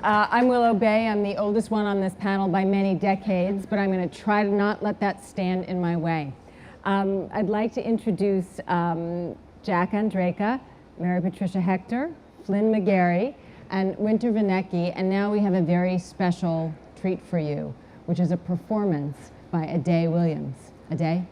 I'm Willow Bay. I'm the oldest one on this panel by many decades, but I'm going to try to not let that stand in my way. I'd like to introduce Jack Andraka, Mary Patricia Hector, Flynn McGarry, and Winter Vinecki, and now we have a very special treat for you, which is a performance by Ade Williams. Ade?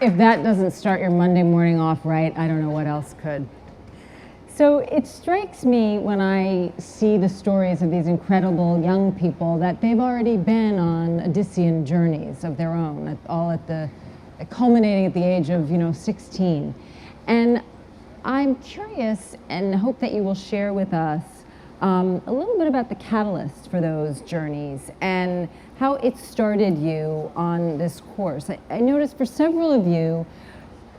If that doesn't start your Monday morning off right, I don't know what else could. So it strikes me when I see the stories of these incredible young people that they've already been on Odyssean journeys of their own, culminating at the age of 16. And I'm curious and hope that you will share with us a little bit about the catalyst for those journeys and how it started you on this course. I noticed for several of you,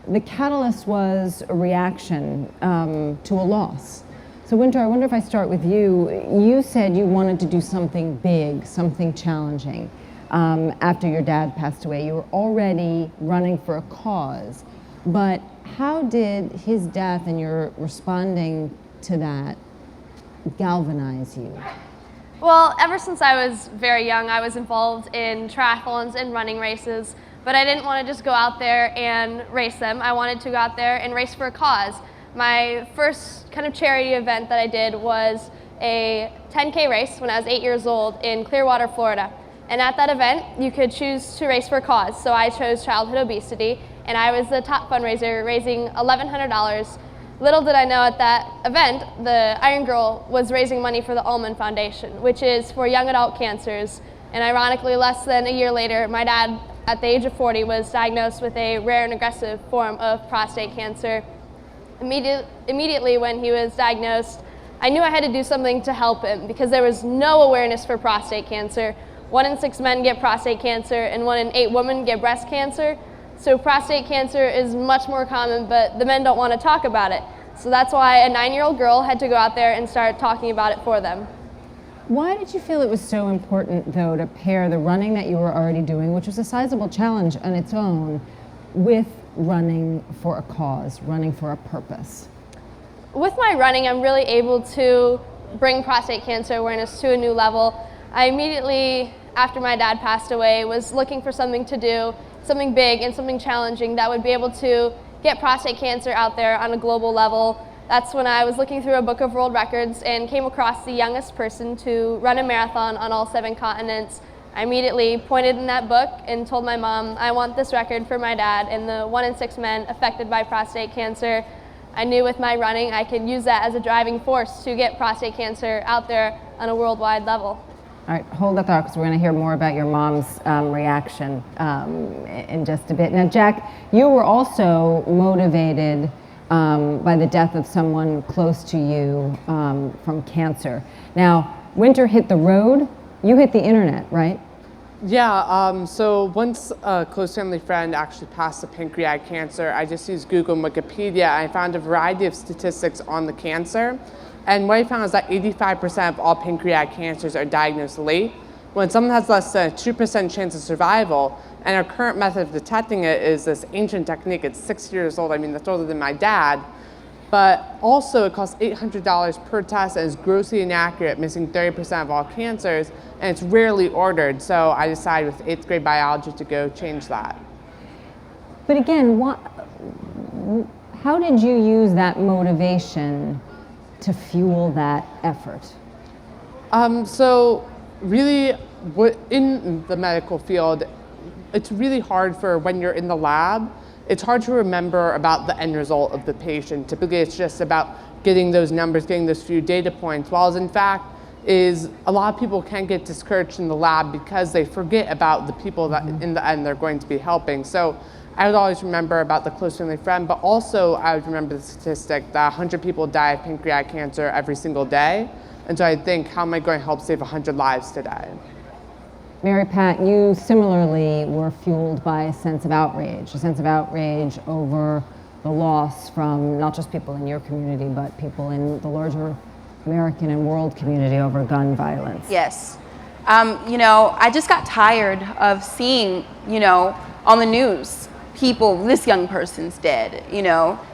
the catalyst was a reaction to a loss. So Winter, I wonder if I start with you. You said you wanted to do something big, something challenging after your dad passed away. You were already running for a cause, but how did his death and your responding to that galvanize you? Well, ever since I was very young, I was involved in triathlons and running races, but I didn't want to just go out there and race them. I wanted to go out there and race for a cause. My first kind of charity event that I did was a 10K race when I was 8 years old in Clearwater, Florida. And at that event, you could choose to race for a cause. So I chose childhood obesity, and I was the top fundraiser, raising $1,100. Little did I know at that event, the Iron Girl was raising money for the Allman Foundation, which is for young adult cancers. And ironically, less than a year later, my dad at the age of 40, was diagnosed with a rare and aggressive form of prostate cancer. Immediately when he was diagnosed, I knew I had to do something to help him because there was no awareness for prostate cancer. 1 in 6 men get prostate cancer and 1 in 8 women get breast cancer. So prostate cancer is much more common, but the men don't want to talk about it. So that's why a 9-year-old girl had to go out there and start talking about it for them. Why did you feel it was so important, though, to pair the running that you were already doing, which was a sizable challenge on its own, with running for a cause, running for a purpose? With my running, I'm really able to bring prostate cancer awareness to a new level. I immediately, after my dad passed away, was looking for something to do, something big and something challenging that would be able to get prostate cancer out there on a global level. That's when I was looking through a book of world records and came across the youngest person to run a marathon on all 7 continents. I immediately pointed in that book and told my mom, I want this record for my dad and the 1 in 6 men affected by prostate cancer. I knew with my running I could use that as a driving force to get prostate cancer out there on a worldwide level. All right, hold that thought because we're going to hear more about your mom's reaction in just a bit. Now, Jack, you were also motivated by the death of someone close to you from cancer. Now, winter hit the road, you hit the internet, right? Yeah, so once a close family friend actually passed of pancreatic cancer, I just used Google and Wikipedia, and I found a variety of statistics on the cancer. And what I found is that 85% of all pancreatic cancers are diagnosed late, when someone has less than a 2% chance of survival. And our current method of detecting it is this ancient technique. It's 6 years old. I mean, that's older than my dad. But also, it costs $800 per test and is grossly inaccurate, missing 30% of all cancers, and it's rarely ordered. So I decided with 8th grade biology to go change that. But again, how did you use that motivation to fuel that effort? So really, in the medical field, it's really hard for when you're in the lab, it's hard to remember about the end result of the patient. Typically, it's just about getting those numbers, getting those few data points, while in fact, is a lot of people can get discouraged in the lab because they forget about the people that in the end they're going to be helping. So I would always remember about the close family friend, but also I would remember the statistic that 100 people die of pancreatic cancer every single day. And so I think, how am I going to help save 100 lives today? Mary Pat, you similarly were fueled by a sense of outrage over the loss from not just people in your community, but people in the larger American and world community over gun violence. Yes. I just got tired of seeing, on the news, people, this young person's dead,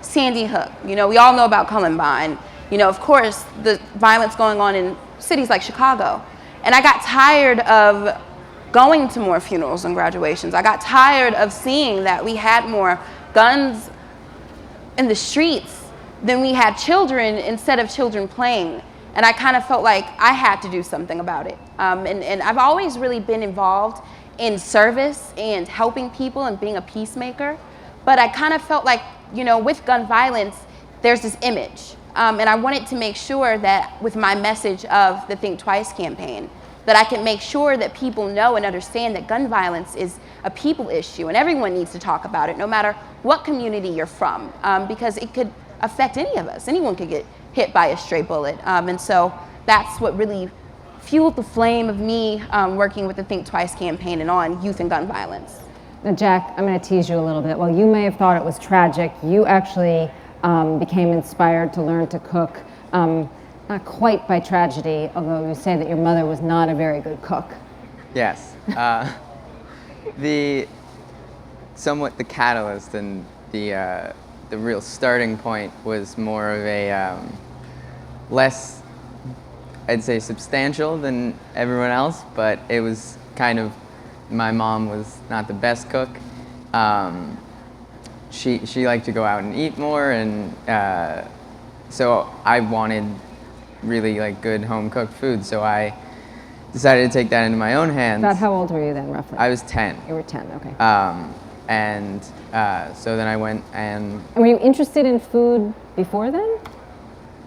Sandy Hook, we all know about Columbine, of course, the violence going on in cities like Chicago. And I got tired of going to more funerals and graduations. I got tired of seeing that we had more guns in the streets than we had children instead of children playing. And I kind of felt like I had to do something about it. And I've always really been involved in service and helping people and being a peacemaker. But I kind of felt like, with gun violence, there's this image. And I wanted to make sure that with my message of the Think Twice campaign, that I can make sure that people know and understand that gun violence is a people issue and everyone needs to talk about it, no matter what community you're from, because it could affect any of us. Anyone could get hit by a stray bullet. And so that's what really fueled the flame of me working with the Think Twice campaign and on youth and gun violence. Now, Jack, I'm going to tease you a little bit. While you may have thought it was tragic, you actually became inspired to learn to cook. Not quite by tragedy, although you say that your mother was not a very good cook. Yes. The catalyst and the real starting point was more of a less, I'd say, substantial than everyone else, but it was kind of, my mom was not the best cook. She liked to go out and eat more, and so I wanted really good home cooked food, so I decided to take that into my own hands. About how old were you then, roughly? I was 10. You were 10, okay. So then I went and... Were you interested in food before then?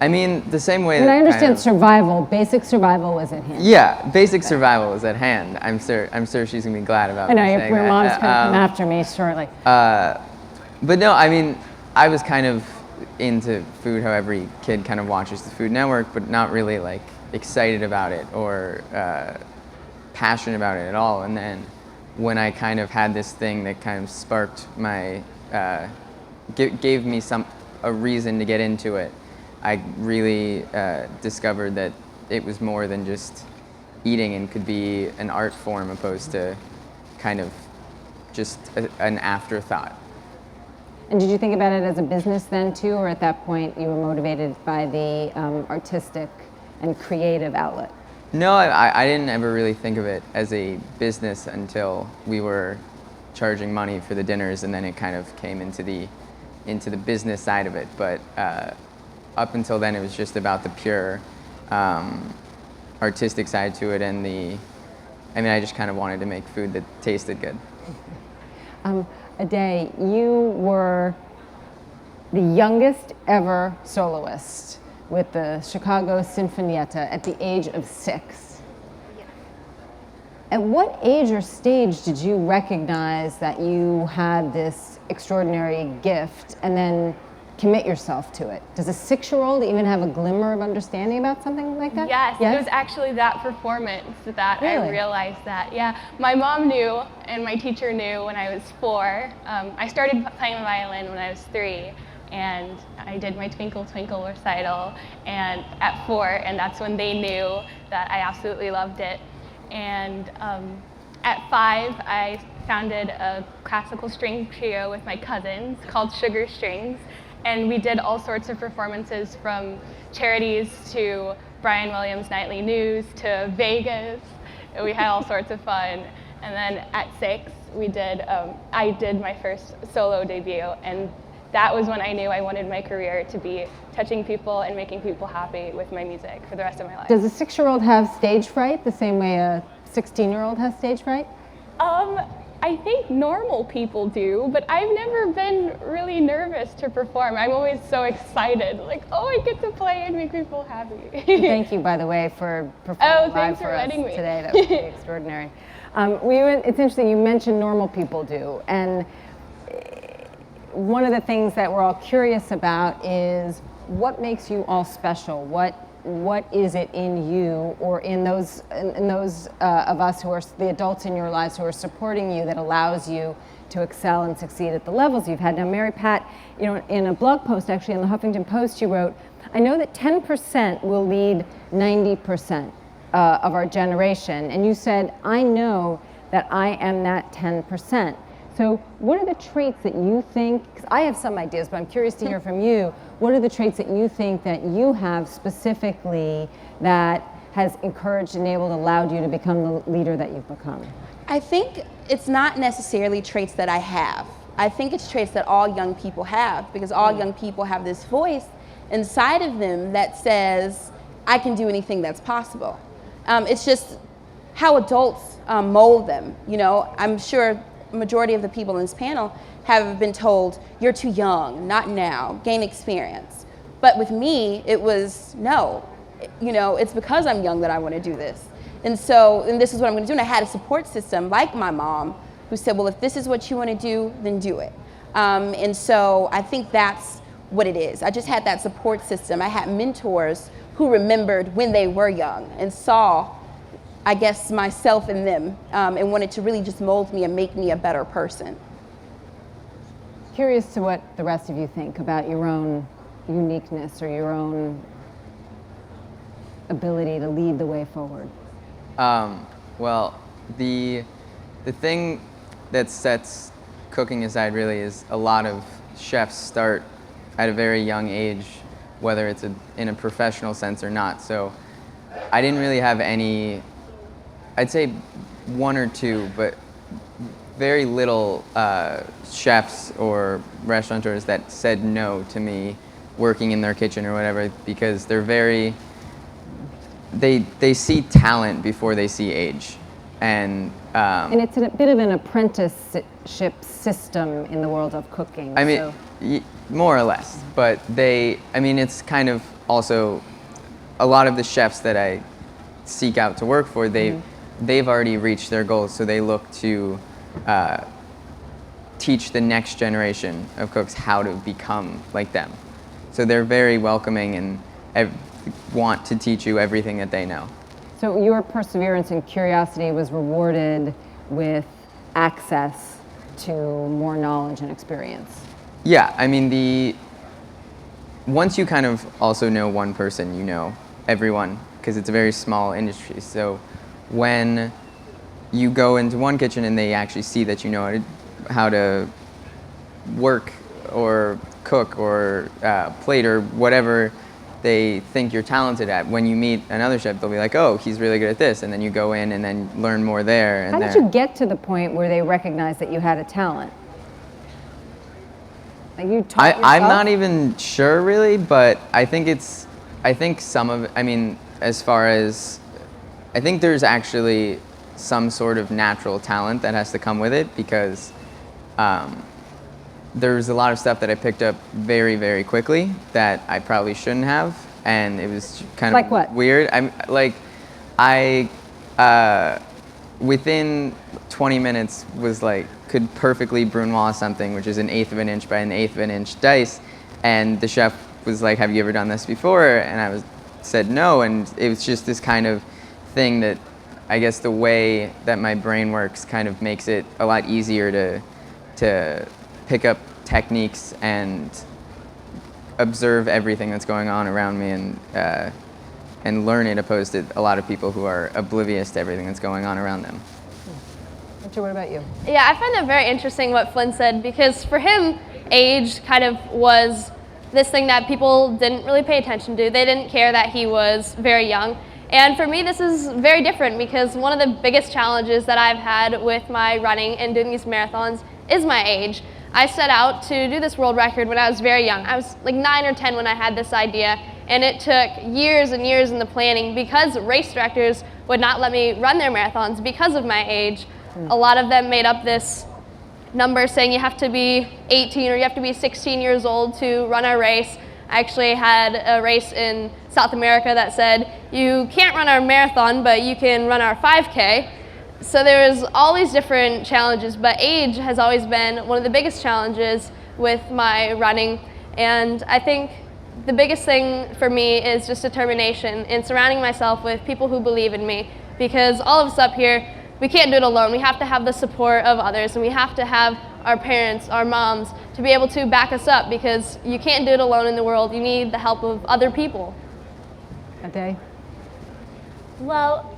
I mean, the same way I mean, that I understand kind of- survival, basic survival was at hand. Yeah, basic survival is at hand. I'm sure she's gonna be glad about I know, me your saying that. mom's going to come after me shortly. But no, I mean, I was kind of into food how every kid kind of watches the Food Network, but not really like excited about it or passionate about it at all. And then when I kind of had this thing that kind of sparked my, gave me a reason to get into it, I really discovered that it was more than just eating and could be an art form opposed to kind of just an afterthought. And did you think about it as a business then too, or at that point you were motivated by the artistic and creative outlet? No, I didn't ever really think of it as a business until we were charging money for the dinners, and then it kind of came into the business side of it. But up until then, it was just about the pure artistic side to it, and I just kind of wanted to make food that tasted good. Ade, you were the youngest ever soloist with the Chicago Sinfonietta at the age of 6. Yeah. At what age or stage did you recognize that you had this extraordinary gift and then commit yourself to it? Does a 6-year-old even have a glimmer of understanding about something like that? Yes, it was actually that performance that I Really? realized that. Yeah, my mom knew and my teacher knew when I was 4. I started playing the violin when I was 3, and I did my Twinkle Twinkle recital and at 4, and that's when they knew that I absolutely loved it. And at 5, I founded a classical string trio with my cousins called Sugar Strings. And we did all sorts of performances, from charities to Brian Williams' Nightly News to Vegas. And we had all sorts of fun. And then at 6, I did my first solo debut, and that was when I knew I wanted my career to be touching people and making people happy with my music for the rest of my life. Does a 6-year-old have stage fright the same way a 16-year-old has stage fright? I think normal people do, but I've never been really nervous to perform. I'm always so excited, like, oh, I get to play and make people happy. Thank you, by the way, for performing live thanks for for us letting me. today. That was pretty extraordinary. It's interesting, you mentioned normal people do, and one of the things that we're all curious about is what makes you all special? What is it in you or in those of us who are the adults in your lives who are supporting you that allows you to excel and succeed at the levels you've had? Now, Mary Pat, in a blog post actually in the Huffington Post, you wrote, "I know that 10% will lead 90% of our generation," and you said, "I know that I am that 10%." So what are the traits that you think, because I have some ideas, but I'm curious to hear from you, what are the traits that you think that you have specifically that has encouraged, enabled, allowed you to become the leader that you've become? I think it's not necessarily traits that I have. I think it's traits that all young people have, because all young people have this voice inside of them that says, I can do anything that's possible. It's just how adults mold them. I'm sure majority of the people in this panel have been told, you're too young, not now, gain experience. But with me, it was, no, it's because I'm young that I want to do this. And this is what I'm going to do. And I had a support system like my mom who said, well, if this is what you want to do, then do it. And so I think that's what it is. I just had that support system. I had mentors who remembered when they were young and saw, I guess, myself in them, and wanted to really just mold me and make me a better person. Curious to what the rest of you think about your own uniqueness or your own ability to lead the way forward. Well, the thing that sets cooking aside really is a lot of chefs start at a very young age, whether it's in a professional sense or not. So I didn't really have any, I'd say 1 or 2, but very little chefs or restaurateurs that said no to me working in their kitchen or whatever, because they're very, they see talent before they see age. And it's a bit of an apprenticeship apprenticeship system in the world of cooking. I mean, So- more or less, but it's kind of also a lot of the chefs that I seek out to work for, they've already reached their goals, so they look to teach the next generation of cooks how to become like them. So they're very welcoming and want to teach you everything that they know. So your perseverance and curiosity was rewarded with access to more knowledge and experience. Yeah, I mean, once you kind of also know one person, you know everyone, because it's a very small industry. So when you go into one kitchen and they actually see that you know how to work or cook or plate or whatever they think you're talented at, when you meet another chef, they'll be like, oh, he's really good at this, and then you go in and then learn more there. And How did you get to the point where they recognized that you had a talent? Like you taught yourself? I'm not even sure really, but I think some of it, as far as, I think there's actually some sort of natural talent that has to come with it, because there's a lot of stuff that I picked up very, very quickly that I probably shouldn't have, and it was kind Like of what? weird. Within 20 minutes could perfectly brunoise something, which is an 1/8 of an inch by an 1/8 of an inch dice, and the chef was like, have you ever done this before? And I said no, and it was just this kind of thing that I guess the way that my brain works kind of makes it a lot easier to pick up techniques and observe everything that's going on around me and learn it, opposed to a lot of people who are oblivious to everything that's going on around them. Richard, what about you? Yeah, I find that very interesting what Flynn said, because for him, age kind of was this thing that people didn't really pay attention to. They didn't care that he was very young. And for me, this is very different, because one of the biggest challenges that I've had with my running and doing these marathons is my age. I set out to do this world record when I was very young. I was like 9 or 10 when I had this idea, and it took years and years in the planning because race directors would not let me run their marathons because of my age. A lot of them made up this number saying you have to be 18 or you have to be 16 years old to run our race. I actually had a race in South America that said, you can't run our marathon, but you can run our 5K. So there's all these different challenges, but age has always been one of the biggest challenges with my running. And I think the biggest thing for me is just determination and surrounding myself with people who believe in me, because all of us up here, we can't do it alone. We have to have the support of others, and we have to have our parents, our moms, to be able to back us up, because you can't do it alone in the world. You need the help of other people. Ade? Well,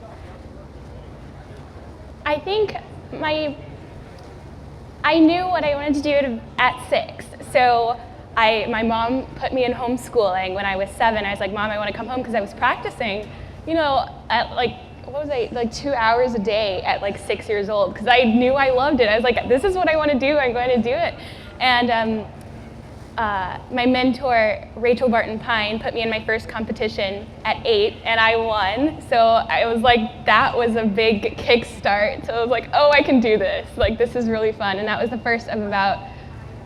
I think I knew what I wanted to do at 6. So my mom put me in homeschooling when I was 7. I was like, Mom, I want to come home, because I was practicing, at like 2 hours a day at like 6 years old, because I knew I loved it. I was like, this is what I want to do. I'm going to do it. And my mentor, Rachel Barton Pine, put me in my first competition at 8, and I won. So I was like, that was a big kickstart. So I was like, oh, I can do this. Like, this is really fun. And that was the first of about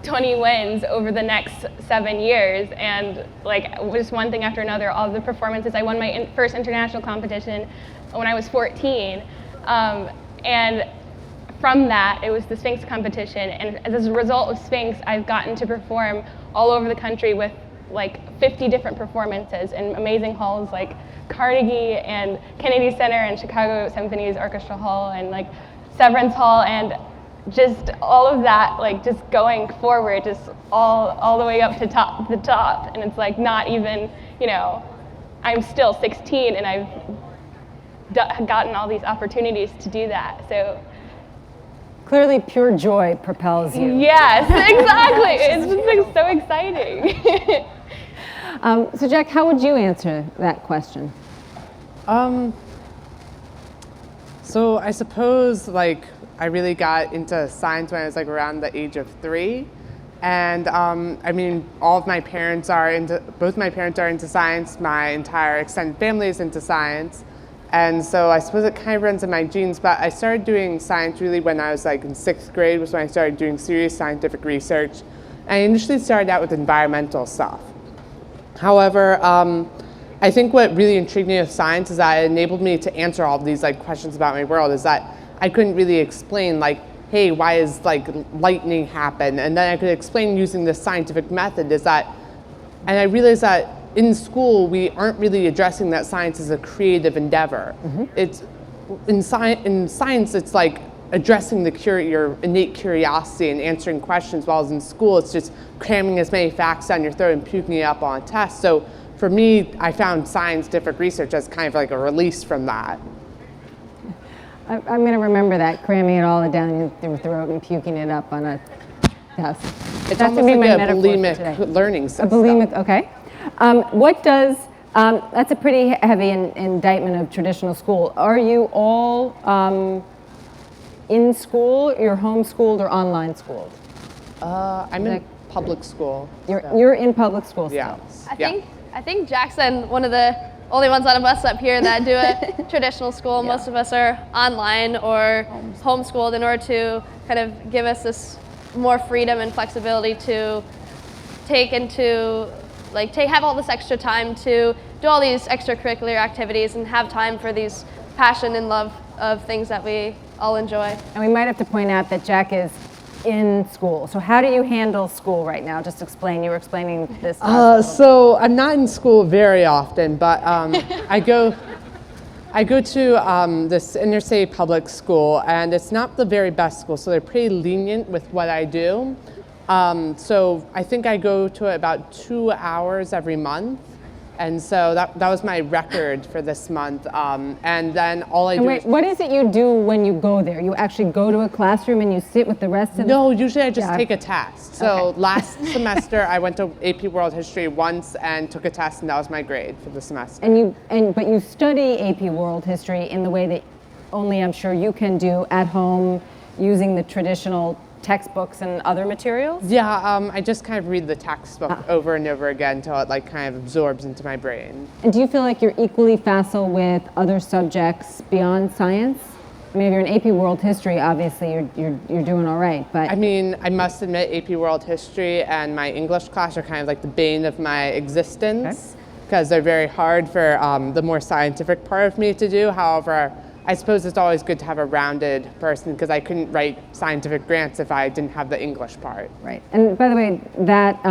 20 wins over the next 7 years. And like, just one thing after another, all of the performances. I won my first international competition when I was 14. And from that, it was the Sphinx competition, and as a result of Sphinx, I've gotten to perform all over the country with like 50 different performances in amazing halls like Carnegie and Kennedy Center and Chicago Symphony's Orchestra Hall and like Severance Hall, and just all of that, like just going forward, just all the way up to the top, and it's like not even, I'm still 16 and I've gotten all these opportunities to do that. So Clearly pure joy propels you. yes, exactly. It's just like so exciting. So Jack, how would you answer that question? So I suppose I really got into science when I was around the age of 3. And all of my parents both my parents are into science, my entire extended family is into science. And so I suppose it kind of runs in my genes, but I started doing science really when I was like in 6th grade was when I started doing serious scientific research. And I initially started out with environmental stuff. However, I think what really intrigued me with science is that it enabled me to answer all of these like questions about my world, is that I couldn't really explain like, hey, why is like lightning happen? And then I could explain using this scientific method is that, and I realized that in school, we aren't really addressing that science as a creative endeavor. It's in science, it's like addressing your innate curiosity and answering questions, while in school, it's just cramming as many facts down your throat and puking it up on a test. So for me, I found scientific research as kind of like a release from that. I'm going to remember that, cramming it all down your throat and puking it up on a test. It's That's almost gonna be like my a metaphor for bulimic today. learning A system. bulimic, okay. What does, that's a pretty heavy indictment of traditional school. Are you all in school, you're homeschooled or online schooled? I'm in public school. You're in public school still? Yeah. I think Jackson, one of the only ones out of us up here that do a traditional school. Most of us are online or homeschooled in order to kind of give us this more freedom and flexibility to have all this extra time to do all these extracurricular activities and have time for these passion and love of things that we all enjoy. And we might have to point out that Jack is in school. So how do you handle school right now? Just explain, you were explaining this. So I'm not in school very often, but I go to this inner city public school, and it's not the very best school, so they're pretty lenient with what I do. So I think I go to it about 2 hours every month. And so that was my record for this month. And then all I do Wait, what is it you do when you go there? You actually go to a classroom and you sit with the rest of No, usually I just take a test. So Okay. last semester I went to AP World History once and took a test, and that was my grade for the semester. But you study AP World History in the way that only I'm sure you can do at home using the traditional textbooks and other materials? Yeah, I just kind of read the textbook over and over again until it like kind of absorbs into my brain. And do you feel like you're equally facile with other subjects beyond science? I mean, if you're in AP World History, obviously you're doing all right, but I mean, I must admit AP World History and my English class are kind of like the bane of my existence because they're very hard for the more scientific part of me to do. However, I suppose it's always good to have a rounded person because I couldn't write scientific grants if I didn't have the English part. right. And by the way, that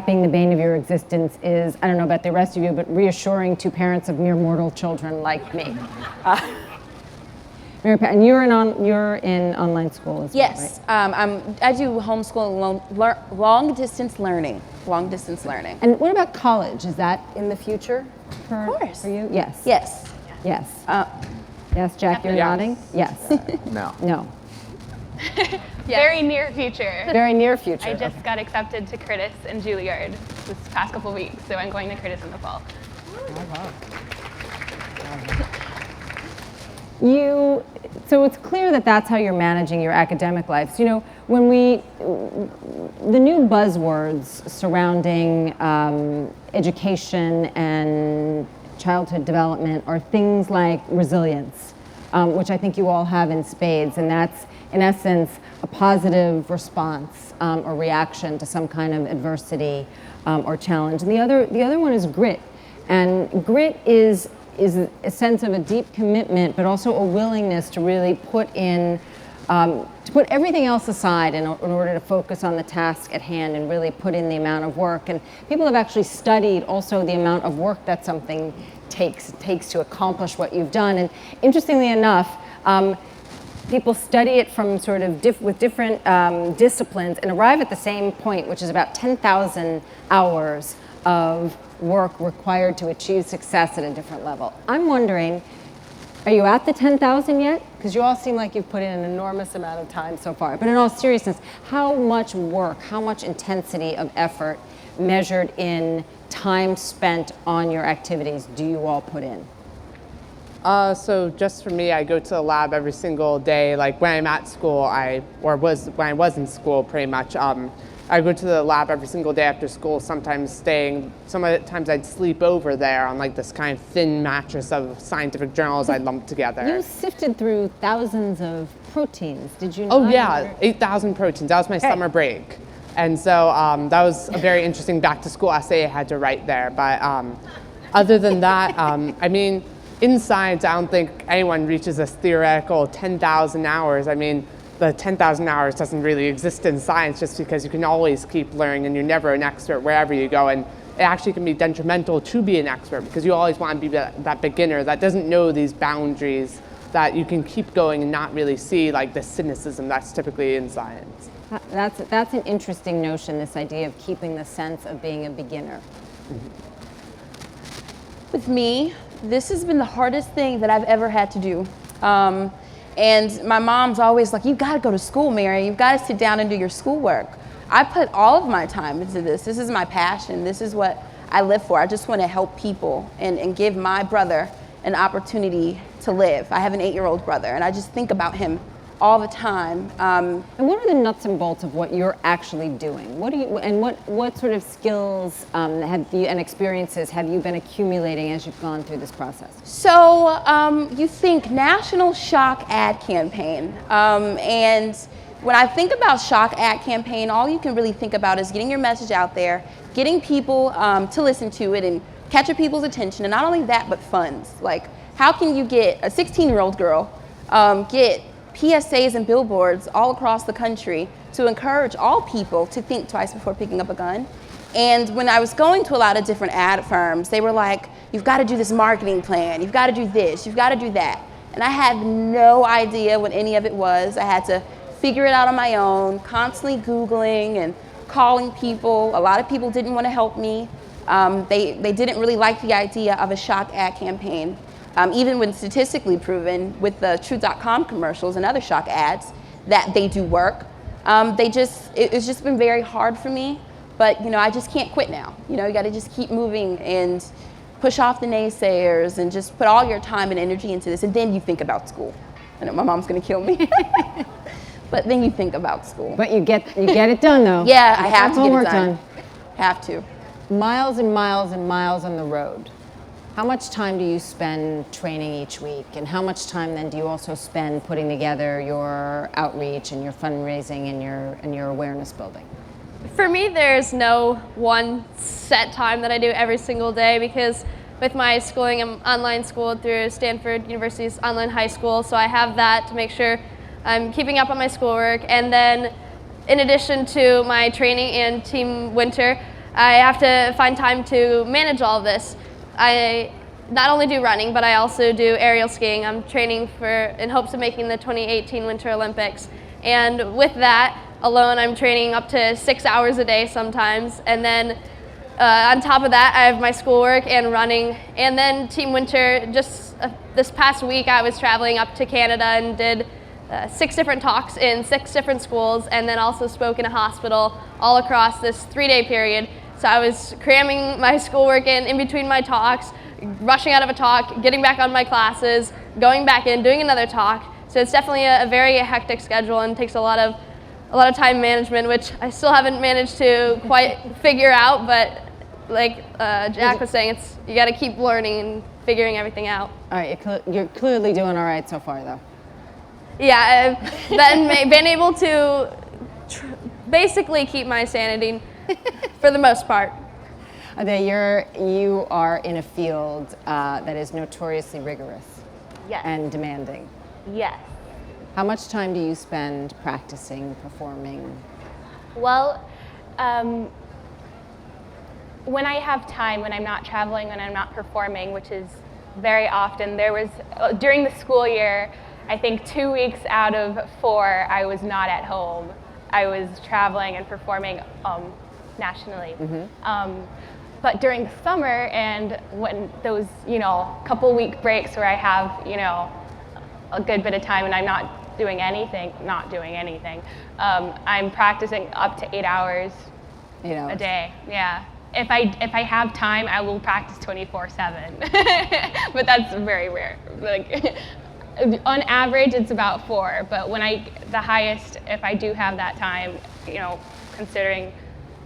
being the bane of your existence is, I don't know about the rest of you, but reassuring to parents of mere mortal children like me. And you're in online school as well, Yes, right? I do homeschool long distance learning. Long distance learning. And what about college? Is that in the future for you? Yes. Yes. Yes. Yes, Jack, you're nodding? Yes. No. No. Very near future. Very near future. I just got accepted to Curtis and Juilliard this past couple weeks, so I'm going to Curtis in the fall. So it's clear that that's how you're managing your academic life. So, you know, when the new buzzwords surrounding education and childhood development are things like resilience, which I think you all have in spades, and that's in essence a positive response or reaction to some kind of adversity or challenge. And the other one is grit, and grit is a sense of a deep commitment, but also a willingness to really put everything else aside in order to focus on the task at hand and really put in the amount of work. And people have actually studied also the amount of work that something takes to accomplish what you've done. And interestingly enough, people study it from sort of with different disciplines and arrive at the same point, which is about 10,000 hours of work required to achieve success at a different level. I'm wondering, are you at the 10,000 yet? Because you all seem like you've put in an enormous amount of time so far. But in all seriousness, how much work, how much intensity of effort measured in time spent on your activities do you all put in? So just for me, I go to the lab every single day. Like when I'm at school, when I was in school pretty much, I go to the lab every single day after school, sometimes I'd sleep over there on like this kind of thin mattress of scientific journals I lumped together. You sifted through thousands of proteins, did you not? Oh yeah, 8,000 proteins. That was my summer break. And so that was a very interesting back to school essay I had to write there. But other than that, I mean, in science, I don't think anyone reaches this theoretical 10,000 hours. I mean, the 10,000 hours doesn't really exist in science just because you can always keep learning and you're never an expert wherever you go. And it actually can be detrimental to be an expert because you always want to be that beginner that doesn't know these boundaries, that you can keep going and not really see like the cynicism that's typically in science. That's an interesting notion, this idea of keeping the sense of being a beginner. With me, this has been the hardest thing that I've ever had to do. And my mom's always like, you've got to go to school, Mary. You've got to sit down and do your schoolwork. I put all of my time into this. This is my passion. This is what I live for. I just want to help people and give my brother an opportunity to live. I have an 8-year-old brother, and I just think about him all the time. And what are the nuts and bolts of what you're actually doing? What sort of skills and experiences have you been accumulating as you've gone through this process? So you think National Shock Ad Campaign, and when I think about Shock Ad Campaign, all you can really think about is getting your message out there, getting people to listen to it and catching people's attention, and not only that, but funds. Like, how can you get a 16-year-old girl get PSAs and billboards all across the country to encourage all people to think twice before picking up a gun? And when I was going to a lot of different ad firms, they were like, you've got to do this marketing plan, you've got to do this, you've got to do that. And I had no idea what any of it was. I had to figure it out on my own, constantly Googling and calling people. A lot of people didn't want to help me. They didn't really like the idea of a shock ad campaign. Even when statistically proven with the Truth.com commercials and other shock ads that they do work, it's just been very hard for me. But I just can't quit now. You got to just keep moving and push off the naysayers and just put all your time and energy into this. And then you think about school. I know my mom's gonna kill me, but then you think about school. But you get it done though. Yeah, I have to get homework it done. done. Have to. Miles and miles and miles on the road. How much time do you spend training each week? And how much time then do you also spend putting together your outreach and your fundraising and your awareness building? For me, there's no one set time that I do every single day because with my schooling, I'm online schooled through Stanford University's online high school, so I have that to make sure I'm keeping up on my schoolwork. And then in addition to my training and Team Winter, I have to find time to manage all of this. I not only do running, but I also do aerial skiing. I'm training in hopes of making the 2018 Winter Olympics. And with that alone, I'm training up to 6 hours a day sometimes. And then on top of that, I have my schoolwork and running. And then Team Winter, just this past week, I was traveling up to Canada and did 6 different talks in 6 different schools, and then also spoke in a hospital all across this 3-day period. So I was cramming my schoolwork in between my talks, rushing out of a talk, getting back on my classes, going back in, doing another talk. So it's definitely a very hectic schedule and takes a lot of time management, which I still haven't managed to quite figure out. But like Jack was saying, you got to keep learning and figuring everything out. All right, you're clearly doing all right so far, though. Yeah, I've been able to basically keep my sanity for the most part. You are in a field that is notoriously rigorous Yes. and demanding. Yes. How much time do you spend practicing, performing? Well, when I have time, when I'm not traveling, when I'm not performing, which is very often, there was, during the school year, I think 2 weeks out of 4, I was not at home. I was traveling and performing nationally. Mm-hmm. But during the summer and when those, couple week breaks where I have, a good bit of time and I'm not doing anything, I'm practicing up to 8 hours a day. Yeah. If I have time, I will practice 24/7. But that's very rare. Like, on average, it's about 4. But the highest, if I do have that time, considering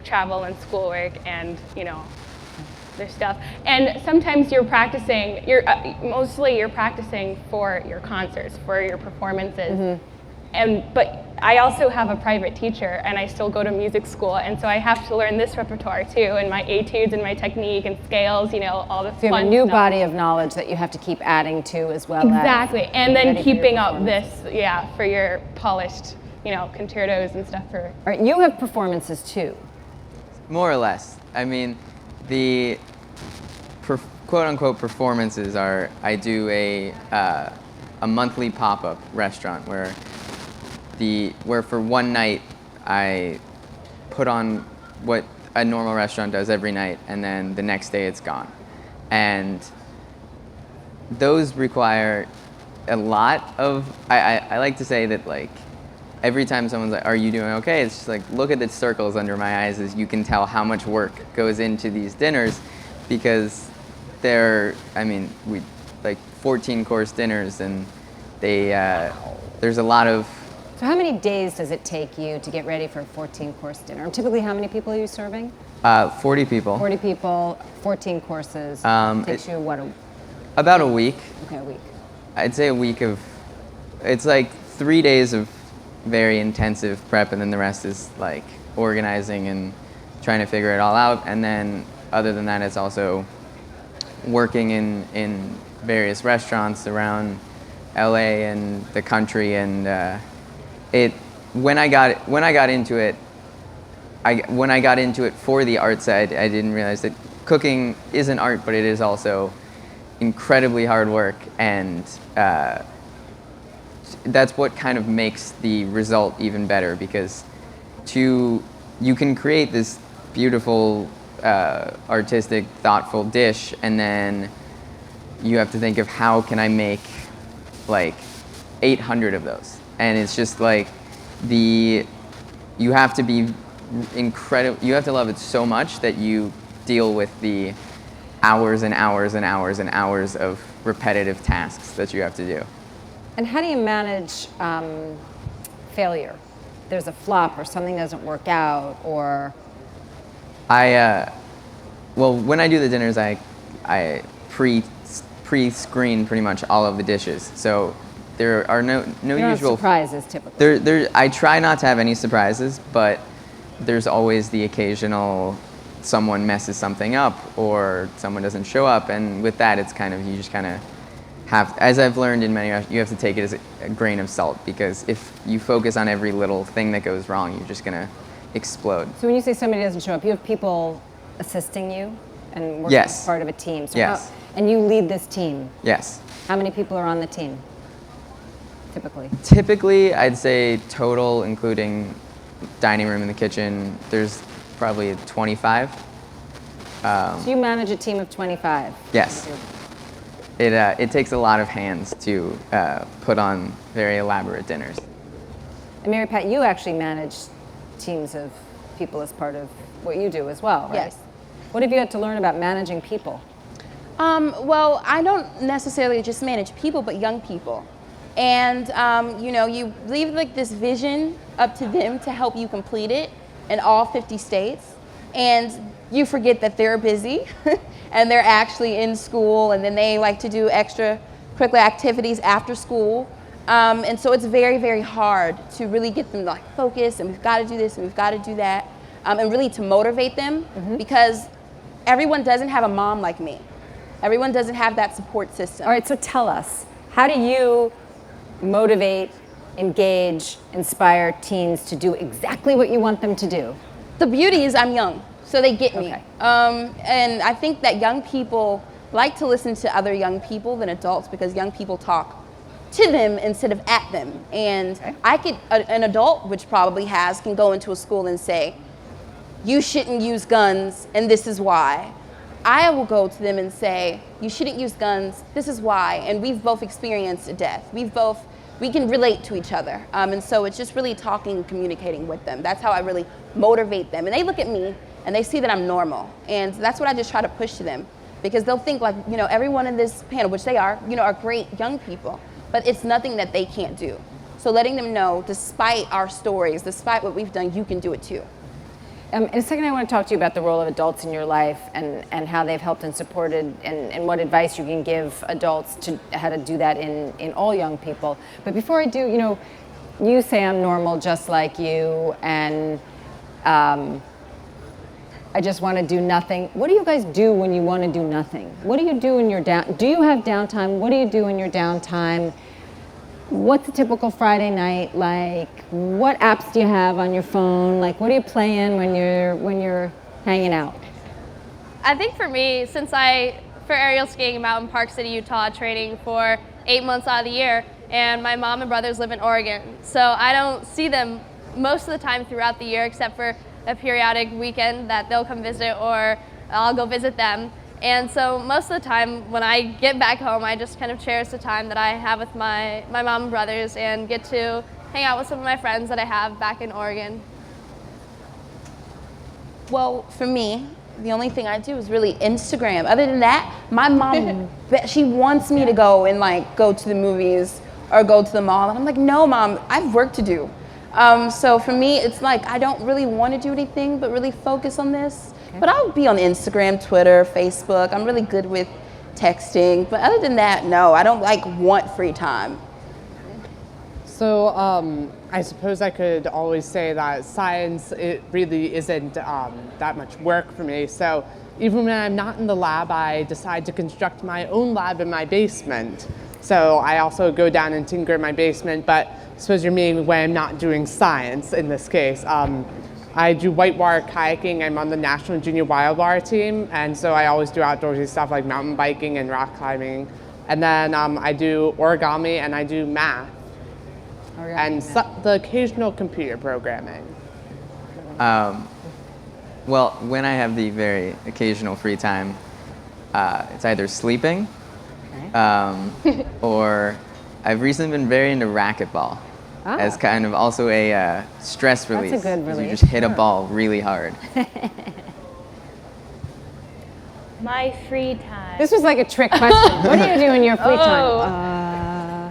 travel and schoolwork and, their stuff. And sometimes you're practicing, mostly you're practicing for your concerts, for your performances. But I also have a private teacher, and I still go to music school, and so I have to learn this repertoire too, and my etudes and my technique and scales, all the So you have fun a new stuff. body of knowledge that you have to keep adding to as well. Exactly, and then ready for your keeping up performances. this, for your polished, concertos and stuff for. All right, you have performances too. More or less. I mean, the quote-unquote performances are, I do a monthly pop-up restaurant where for one night I put on what a normal restaurant does every night, and then the next day it's gone. And those require a lot of, I like to say that, like, every time someone's like, are you doing okay? It's just like, look at the circles under my eyes, as you can tell how much work goes into these dinners, because we like 14-course dinners, and there's a lot of. So how many days does it take you to get ready for a 14-course dinner? And typically, how many people are you serving? 40 people. 40 people, 14 courses. Takes you what? About a week. Okay, a week. I'd say a week of, it's like 3 days of very intensive prep, and then the rest is like organizing and trying to figure it all out. And then other than that, it's also working in various restaurants around LA and the country. And when I got into it for the art side, I didn't realize that cooking is an art, but it is also incredibly hard work, and that's what kind of makes the result even better, because you can create this beautiful, artistic, thoughtful dish, and then you have to think of, how can I make like 800 of those? And it's just like, you have to be incredible, you have to love it so much that you deal with the hours and hours and hours and hours of repetitive tasks that you have to do. And how do you manage failure? There's a flop, or something doesn't work out, or. Well, when I do the dinners, I pre-screen pretty much all of the dishes. So there are no You don't have usual surprises typically. I try not to have any surprises, but there's always the occasional someone messes something up or someone doesn't show up, and with that, it's kind of, you just kind of have, as I've learned in many restaurants, you have to take it as a grain of salt, because if you focus on every little thing that goes wrong, you're just gonna explode. So when you say somebody doesn't show up, you have people assisting you and working Yes. as part of a team. So Yes. and you lead this team. Yes. How many people are on the team, typically? Typically, I'd say total, including dining room and the kitchen, there's probably 25. So you manage a team of 25. Yes. It takes a lot of hands to put on very elaborate dinners. And Mary Pat, you actually manage teams of people as part of what you do as well, right? Yes. What have you had to learn about managing people? Well, I don't necessarily just manage people, but young people. And, you leave like this vision up to them to help you complete it in all 50 states. And you forget that they're busy and they're actually in school, and then they like to do extracurricular activities after school. And so it's very, very hard to really get them like focus, and we've got to do this and we've got to do that. And really to motivate them, because everyone doesn't have a mom like me. Everyone doesn't have that support system. All right, so tell us, how do you motivate, engage, inspire teens to do exactly what you want them to do? The beauty is I'm young, so they get me. Okay. And I think that young people like to listen to other young people than adults, because young people talk to them instead of at them. And an adult, which probably can go into a school and say, you shouldn't use guns, and this is why. I will go to them and say, you shouldn't use guns, this is why, and we've both experienced a death. We can relate to each other. And so it's just really talking and communicating with them. That's how I really motivate them. And they look at me and they see that I'm normal. And that's what I just try to push to them, because they'll think like, everyone in this panel, which they are great young people, but it's nothing that they can't do. So letting them know, despite our stories, despite what we've done, you can do it too. In a second, I want to talk to you about the role of adults in your life and how they've helped and supported and what advice you can give adults to how to do that in all young people. But before I do, you say I'm normal just like you, and I just want to do nothing. What do you guys do when you want to do nothing? What do you do in your do you have downtime? What do you do in your downtime? What's a typical Friday night like? What apps do you have on your phone? Like, what are you playing when you're hanging out? I think for me, for aerial skiing I'm out in Park City, Utah, training for 8 months out of the year, and my mom and brothers live in Oregon. So I don't see them most of the time throughout the year, except for a periodic weekend that they'll come visit or I'll go visit them. And so most of the time when I get back home, I just kind of cherish the time that I have with my mom and brothers and get to hang out with some of my friends that I have back in Oregon. Well, for me, the only thing I do is really Instagram. Other than that, my mom, she wants me to go and go to the movies or go to the mall. And I'm like, no, Mom, I have work to do. So for me, it's I don't really want to do anything but really focus on this. Okay. But I'll be on Instagram, Twitter, Facebook. I'm really good with texting. But other than that, no, I don't want free time. So I suppose I could always say that science, it really isn't that much work for me. So even when I'm not in the lab, I decide to construct my own lab in my basement. So I also go down and tinker in my basement, but I suppose you're meaning when I'm not doing science in this case. I do whitewater kayaking. I'm on the National Junior Wildwater team, and so I always do outdoorsy stuff like mountain biking and rock climbing. And then I do origami and I do math. And the occasional computer programming. Well, when I have the very occasional free time, it's either sleeping, or I've recently been very into racquetball as kind of also a stress release. That's a good release. You just hit a ball really hard. My free time. This was like a trick question. What do you do in your free time?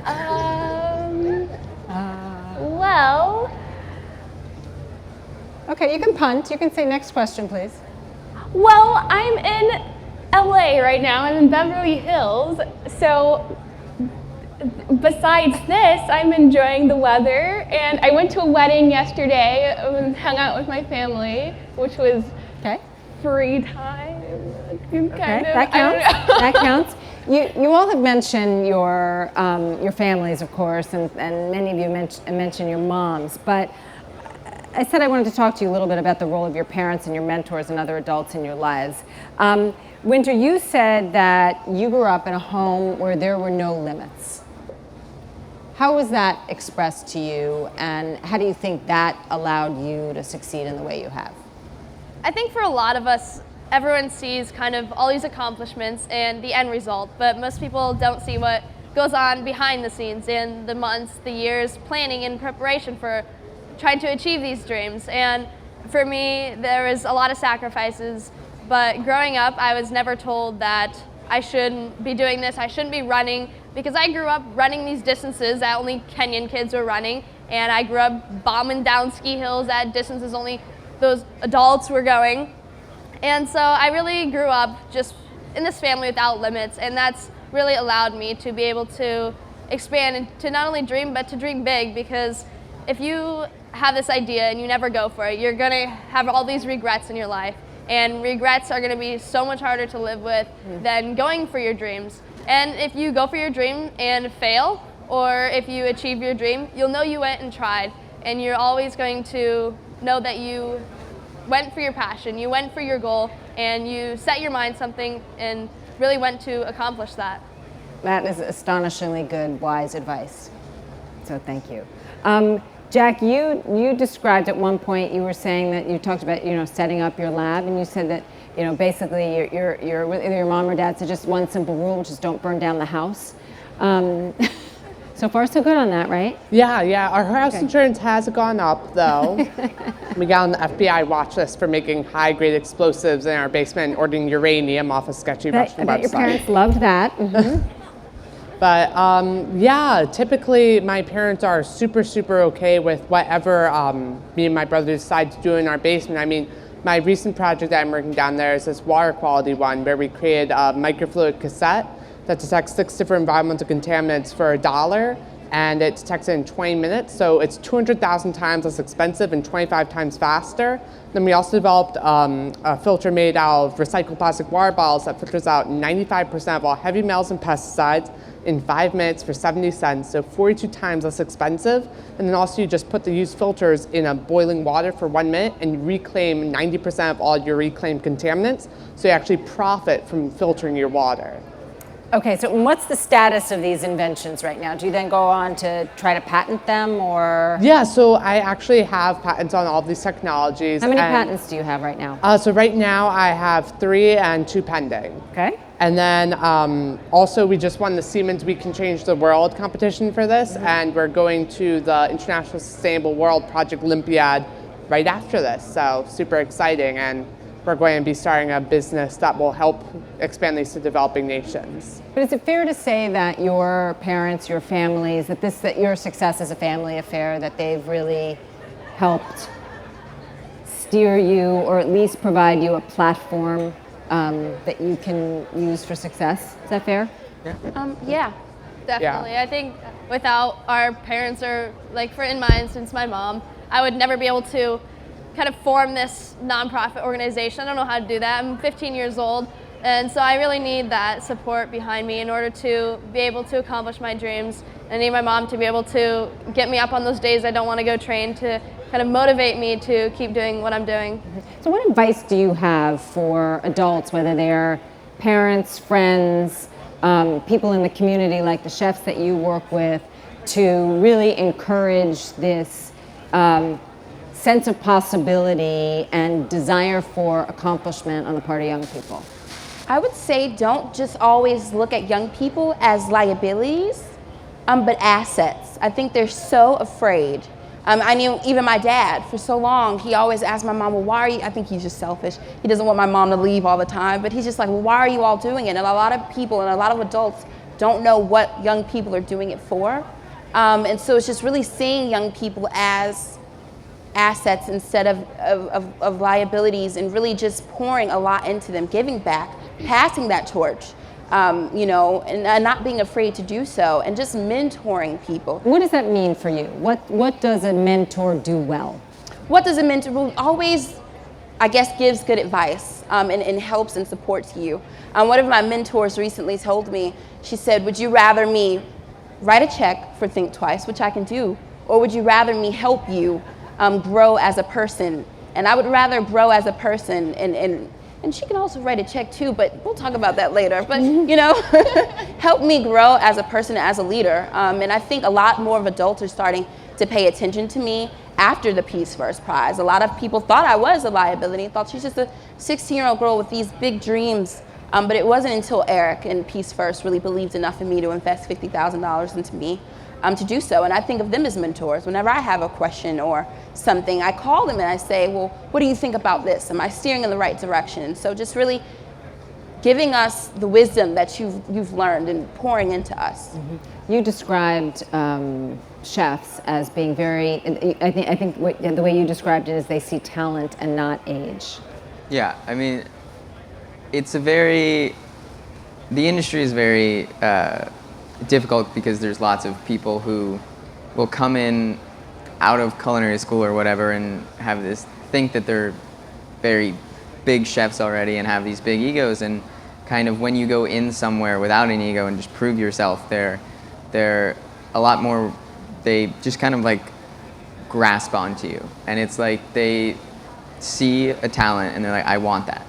Well. Okay, you can punt. You can say next question, please. Well, I'm in LA right now. I'm in Beverly Hills. So besides this, I'm enjoying the weather. And I went to a wedding yesterday and hung out with my family, which was free time. That counts. That counts. You all have mentioned your families, of course, and many of you mentioned your moms. But I said I wanted to talk to you a little bit about the role of your parents and your mentors and other adults in your lives. Winter, you said that you grew up in a home where there were no limits. How was that expressed to you, and how do you think that allowed you to succeed in the way you have? I think for a lot of us, everyone sees kind of all these accomplishments and the end result, but most people don't see what goes on behind the scenes in the months, the years, planning and preparation for trying to achieve these dreams. And for me, there was a lot of sacrifices, but growing up, I was never told that I shouldn't be doing this, I shouldn't be running, because I grew up running these distances that only Kenyan kids were running, and I grew up bombing down ski hills at distances only those adults were going. And so I really grew up just in this family without limits, and that's really allowed me to be able to expand and to not only dream, but to dream big, because if you have this idea and you never go for it, you're gonna have all these regrets in your life, and regrets are gonna be so much harder to live with than going for your dreams. And if you go for your dream and fail, or if you achieve your dream, you'll know you went and tried, and you're always going to know that you went for your passion, you went for your goal, and you set your mind something and really went to accomplish that. That is astonishingly good, wise advice. So thank you. Jack, you described at one point, you were saying that you talked about, setting up your lab, and you said that, basically you're with either your mom or dad said just one simple rule, which is don't burn down the house. So far, so good on that, right? Yeah. Our house insurance has gone up, though. We got on the FBI watch list for making high-grade explosives in our basement and ordering uranium off a sketchy Russian website. I bet your parents loved that. Mm-hmm. But typically my parents are super, super okay with whatever me and my brother decide to do in our basement. I mean, my recent project that I'm working down there is this water quality one where we created a microfluidic cassette that detects 6 different environmental contaminants for $1, and it detects it in 20 minutes. So it's 200,000 times less expensive and 25 times faster. Then we also developed a filter made out of recycled plastic water bottles that filters out 95% of all heavy metals and pesticides in 5 minutes for 70 cents, so 42 times less expensive. And then also you just put the used filters in a boiling water for 1 minute and you reclaim 90% of all your reclaimed contaminants. So you actually profit from filtering your water. Okay, so what's the status of these inventions right now? Do you then go on to try to patent them, or? Yeah, so I actually have patents on all of these technologies. How many patents do you have right now? So right now I have 3 and 2 pending. Okay. And then also we just won the Siemens We Can Change the World competition for this, and we're going to the International Sustainable World Project Olympiad right after this, so super exciting. And we're going to be starting a business that will help expand these to developing nations. But is it fair to say that your parents, your families, that your success is a family affair, that they've really helped steer you or at least provide you a platform that you can use for success? Is that fair? Yeah, definitely. Yeah. I think without our parents, or in my instance, my mom, I would never be able to kind of form this nonprofit organization. I don't know how to do that. I'm 15 years old, and so I really need that support behind me in order to be able to accomplish my dreams. I need my mom to be able to get me up on those days I don't want to go train, to kind of motivate me to keep doing what I'm doing. So what advice do you have for adults, whether they're parents, friends, people in the community like the chefs that you work with, to really encourage this sense of possibility and desire for accomplishment on the part of young people? I would say don't just always look at young people as liabilities, but assets. I think they're so afraid. I knew even my dad, for so long, he always asked my mom, well, why are you, I think he's just selfish. He doesn't want my mom to leave all the time, but he's just like, well, why are you all doing it? And a lot of people and a lot of adults don't know what young people are doing it for. And so it's just really seeing young people as assets instead of liabilities, and really just pouring a lot into them, giving back, passing that torch. And not being afraid to do so, and just mentoring people. What does that mean for you? What does a mentor do well? What does a mentor well, always, I guess, gives good advice and helps and supports you. One of my mentors recently told me, she said, would you rather me write a check for Think Twice, which I can do, or would you rather me help you grow as a person? And I would rather grow as a person, and she can also write a check too, but we'll talk about that later. But, help me grow as a person, as a leader. And I think a lot more of adults are starting to pay attention to me after the Peace First Prize. A lot of people thought I was a liability, thought she's just a 16-year-old girl with these big dreams. But it wasn't until Eric and Peace First really believed enough in me to invest $50,000 into me to do so. And I think of them as mentors. Whenever I have a question or something, I call them and I say, well, what do you think about this? Am I steering in the right direction? And so just really giving us the wisdom that you've learned and pouring into us. Mm-hmm. You described chefs as being very, I think the way you described it is they see talent and not age. Yeah, I mean, the industry is very difficult because there's lots of people who will come in out of culinary school or whatever and think that they're very big chefs already and have these big egos, and kind of when you go in somewhere without an ego and just prove yourself, they're a lot more, they just kind of like grasp onto you, and it's like they see a talent and they're like, I want that.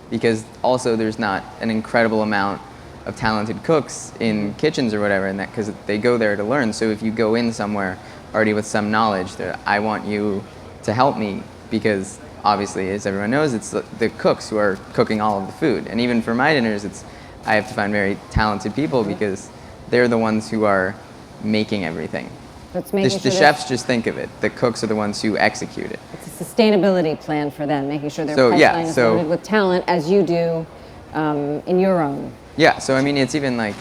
Because also there's not an incredible amount of talented cooks in kitchens or whatever, and that because they go there to learn. So if you go in somewhere already with some knowledge, that I want you to help me, because obviously, as everyone knows, it's the cooks who are cooking all of the food. And even for my dinners, I have to find very talented people because they're the ones who are making everything. The chefs just think of it. The cooks are the ones who execute it. It's a sustainability plan for them, making sure their pipeline is loaded with talent, as you do in your own. Yeah, so I mean, it's even like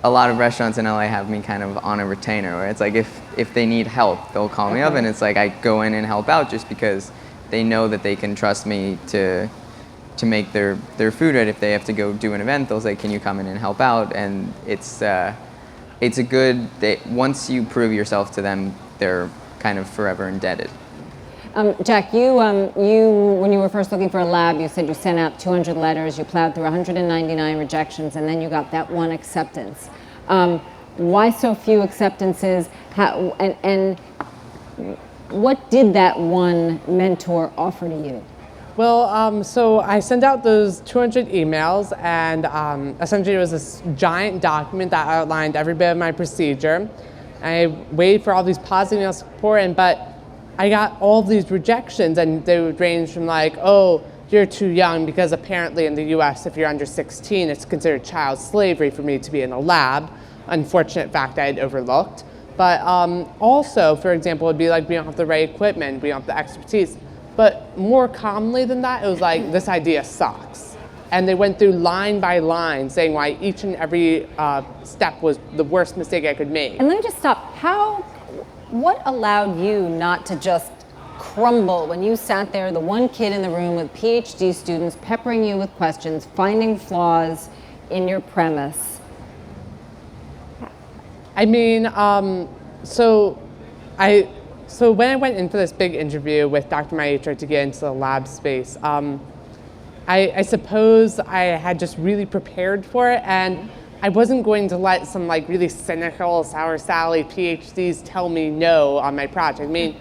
a lot of restaurants in LA have me kind of on a retainer, where it's like if they need help, they'll call me up, and it's like I go in and help out just because they know that they can trust me to make their food right. If they have to go do an event, they'll say, can you come in and help out? And it's a good, once you prove yourself to them, they're kind of forever indebted. Jack, you when you were first looking for a lab, you said you sent out 200 letters, you plowed through 199 rejections, and then you got that one acceptance. Why so few acceptances? And what did that one mentor offer to you? Well, so I sent out those 200 emails, and essentially it was this giant document that outlined every bit of my procedure. I waited for all these positive emails to pour in, but I got all of these rejections, and they would range from like, oh, you're too young, because apparently in the US, if you're under 16, it's considered child slavery for me to be in a lab. Unfortunate fact I had overlooked. But also, for example, it'd be like, we don't have the right equipment, we don't have the expertise. But more commonly than that, it was like, this idea sucks. And they went through line by line saying why each and every step was the worst mistake I could make. And let me just stop. What allowed you not to just crumble when you sat there, the one kid in the room with PhD students peppering you with questions, finding flaws in your premise? I mean, so when I went in for this big interview with Dr. Maitra to get into the lab space, I suppose I had just really prepared for it, and I wasn't going to let some like really cynical, sour Sally PhDs tell me no on my project. I mean,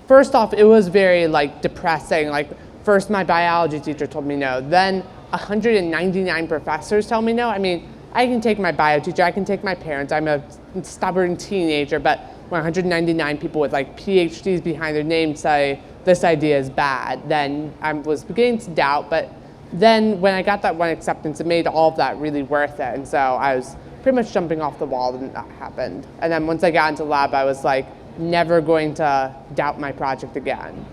first off, it was very like depressing. Like, first my biology teacher told me no, then 199 professors tell me no. I mean, I can take my bio teacher, I can take my parents, I'm a stubborn teenager, but when 199 people with like PhDs behind their name say this idea is bad, then I was beginning to doubt. But then when I got that one acceptance, it made all of that really worth it. And so I was pretty much jumping off the wall when that happened. And then once I got into the lab, I was like, never going to doubt my project again.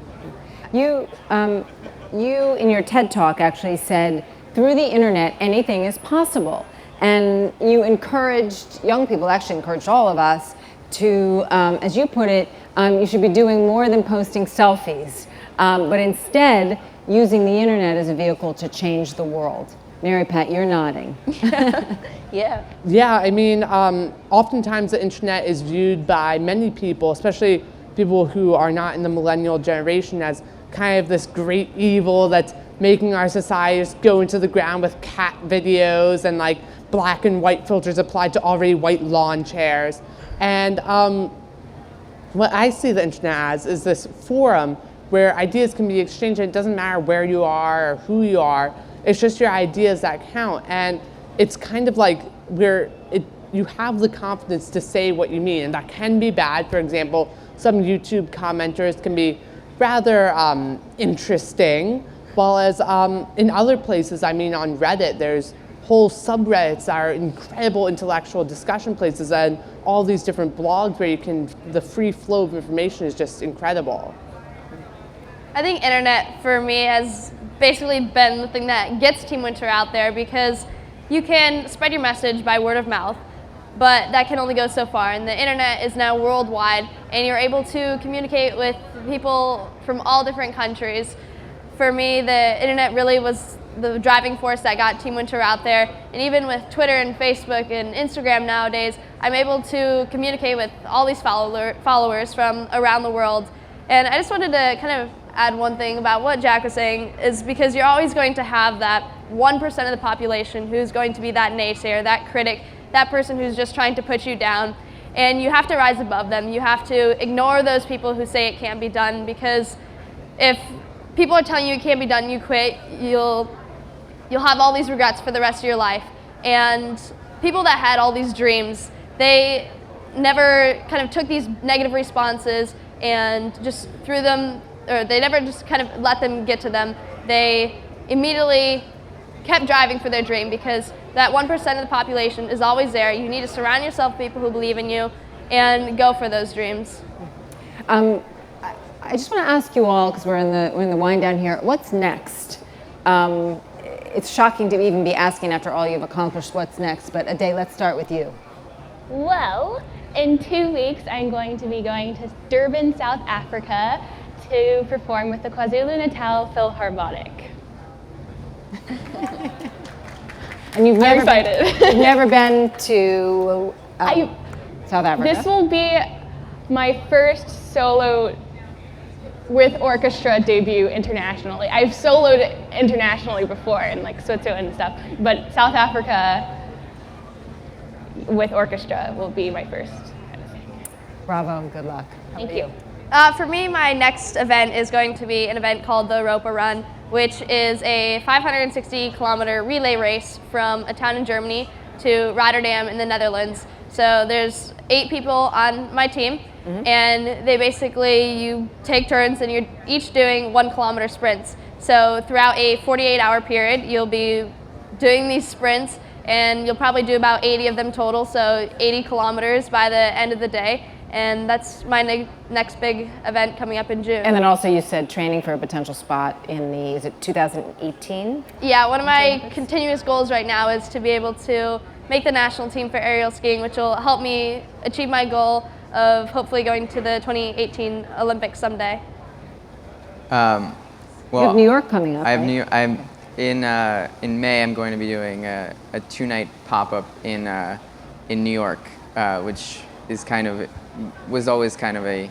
You in your TED Talk actually said, through the internet, anything is possible. And you encouraged young people, actually encouraged all of us, to, as you put it, you should be doing more than posting selfies, but instead using the internet as a vehicle to change the world. Mary Pat, you're nodding. Yeah. Yeah, I mean, oftentimes the internet is viewed by many people, especially people who are not in the millennial generation, as kind of this great evil that's making our society just go into the ground with cat videos and like black and white filters applied to already white lawn chairs. And what I see the internet as is this forum where ideas can be exchanged, and it doesn't matter where you are or who you are, it's just your ideas that count. And it's kind of like you have the confidence to say what you mean, and that can be bad. For example, some YouTube commenters can be rather interesting, while as in other places, I mean on Reddit, there's whole subreddits that are incredible intellectual discussion places, and all these different blogs where the free flow of information is just incredible. I think internet for me has basically been the thing that gets Team Winter out there, because you can spread your message by word of mouth, but that can only go so far, and the internet is now worldwide, and you're able to communicate with people from all different countries. For me, the internet really was the driving force that got Team Winter out there, and even with Twitter and Facebook and Instagram nowadays, I'm able to communicate with all these followers from around the world. And I just wanted to kind of add one thing about what Jack was saying, is because you're always going to have that 1% of the population who's going to be that naysayer, that critic, that person who's just trying to put you down, and you have to rise above them. You have to ignore those people who say it can't be done, because if people are telling you it can't be done, you quit, you'll have all these regrets for the rest of your life. And people that had all these dreams, they never kind of took these negative responses and just threw them, or they never just kind of let them get to them. They immediately kept driving for their dream, because that 1% of the population is always there. You need to surround yourself with people who believe in you and go for those dreams. I just want to ask you all, because we're in the wind down here, what's next? It's shocking to even be asking after all you've accomplished what's next, but Ade, let's start with you. Well, in 2 weeks, I'm going to be going to Durban, South Africa to perform with the KwaZulu-Natal Philharmonic. And you've I'm never excited. You've never been to South Africa? This will be my first solo with orchestra debut internationally. I've soloed internationally before in like Switzerland and stuff, but South Africa with orchestra will be my first kind of thing. Bravo, good luck. Thank you. For me, my next event is going to be an event called the Europa Run, which is a 560-kilometer relay race from a town in Germany to Rotterdam in the Netherlands. So there's 8 people on my team, and they basically, you take turns and you're each doing 1-kilometer sprints. So throughout a 48-hour period, you'll be doing these sprints, and you'll probably do about 80 of them total, so 80 kilometers by the end of the day. And that's my next big event coming up in June. And then also you said training for a potential spot in the, is it 2018? Yeah, one of my continuous goals right now is to be able to make the national team for aerial skiing, which will help me achieve my goal of hopefully going to the 2018 Olympics someday. Well, You have New York coming up, I have right? I'm in May. I'm going to be doing a 2-night pop-up in New York, which is was always kind of a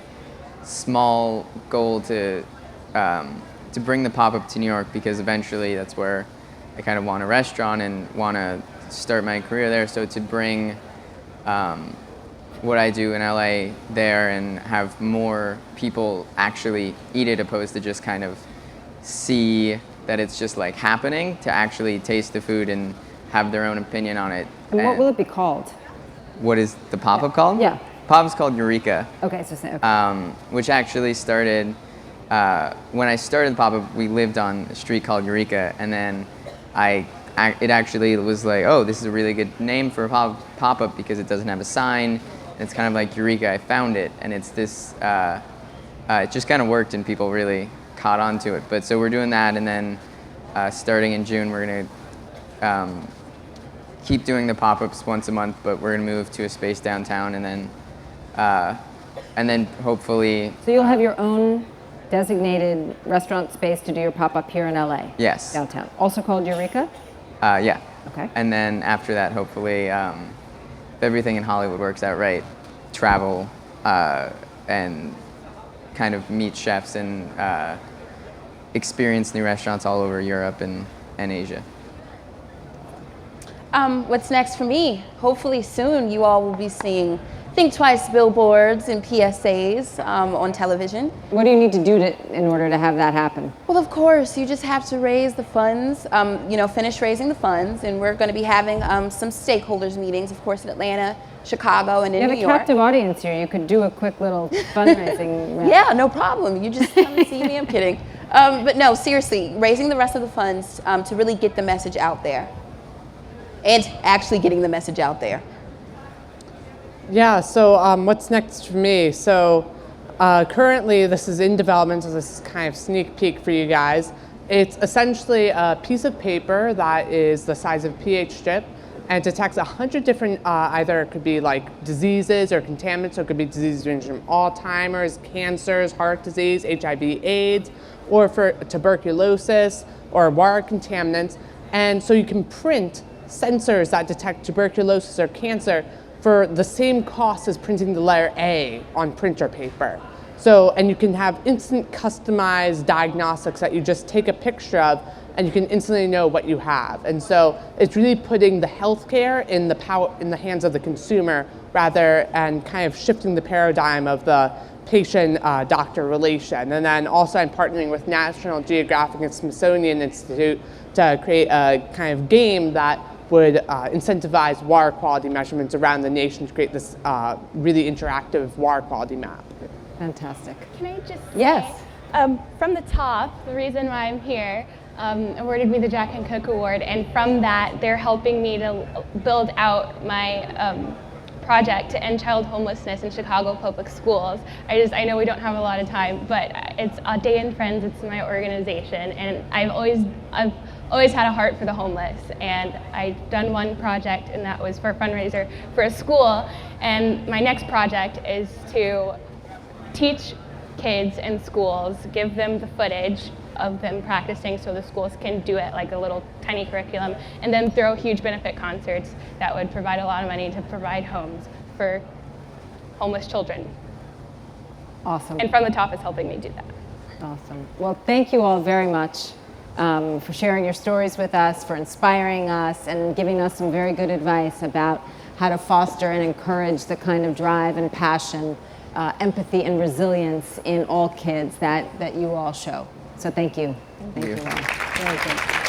small goal to bring the pop-up to New York, because eventually that's where I kind of want a restaurant and want to start my career there. So to bring what I do in LA there and have more people actually eat it, opposed to just kind of see that it's just like happening, to actually taste the food and have their own opinion on it. And what will it be called? What is the pop-up called? Yeah. Pop-up's called Eureka. Okay, so say, okay. Which actually started, when I started the pop-up, we lived on a street called Eureka, and then it actually was like, oh, this is a really good name for a pop-up because it doesn't have a sign, and it's kind of like Eureka, I found it, and it's this, it just kind of worked and people really caught on to it. But so we're doing that, and then starting in June, we're gonna keep doing the pop-ups once a month, but we're gonna move to a space downtown, and then hopefully. So you'll have your own designated restaurant space to do your pop-up here in LA? Yes. Downtown. Also called Eureka? Yeah. Okay. And then after that, hopefully, if everything in Hollywood works out right, travel and kind of meet chefs and experience new restaurants all over Europe and Asia. What's next for me? Hopefully soon you all will be seeing Think Twice billboards and PSAs on television. What do you need to do in order to have that happen? Well, of course, you just have to raise the funds, finish raising the funds, and we're going to be having some stakeholders meetings, of course, in Atlanta, Chicago, and in New York. You have a captive audience here. You could do a quick little fundraising. Yeah, no problem. You just come and see me. I'm kidding. But no, seriously, raising the rest of the funds to really get the message out there. And actually getting the message out there. Yeah, so what's next for me? So currently this is in development, so this is kind of sneak peek for you guys. It's essentially a piece of paper that is the size of a pH strip, and it detects 100 different, either it could be like diseases or contaminants, so it could be diseases ranging from Alzheimer's, cancers, heart disease, HIV, AIDS, or for tuberculosis or water contaminants. And so you can print sensors that detect tuberculosis or cancer for the same cost as printing the letter A on printer paper. So, and you can have instant customized diagnostics that you just take a picture of and you can instantly know what you have. And so it's really putting the healthcare in the hands of the consumer and kind of shifting the paradigm of the patient-doctor relation. And then also I'm partnering with National Geographic and Smithsonian Institute to create a kind of game that would incentivize water quality measurements around the nation to create this really interactive water quality map. Fantastic. Can I just Yes. say, from the top, the reason why I'm here awarded me the Jack and Cook Award, and from that, they're helping me to build out my project to end child homelessness in Chicago public schools. I know we don't have a lot of time, but it's A Day in Friends. It's my organization, and I've always had a heart for the homeless, and I've done one project, and that was for a fundraiser for a school, and my next project is to teach kids in schools, give them the footage of them practicing so the schools can do it like a little tiny curriculum, and then throw huge benefit concerts that would provide a lot of money to provide homes for homeless children. Awesome. And From the Top is helping me do that. Awesome. Well, thank you all very much for sharing your stories with us, for inspiring us, and giving us some very good advice about how to foster and encourage the kind of drive and passion, empathy and resilience in all kids that you all show. So thank you. Thank you all. Very good.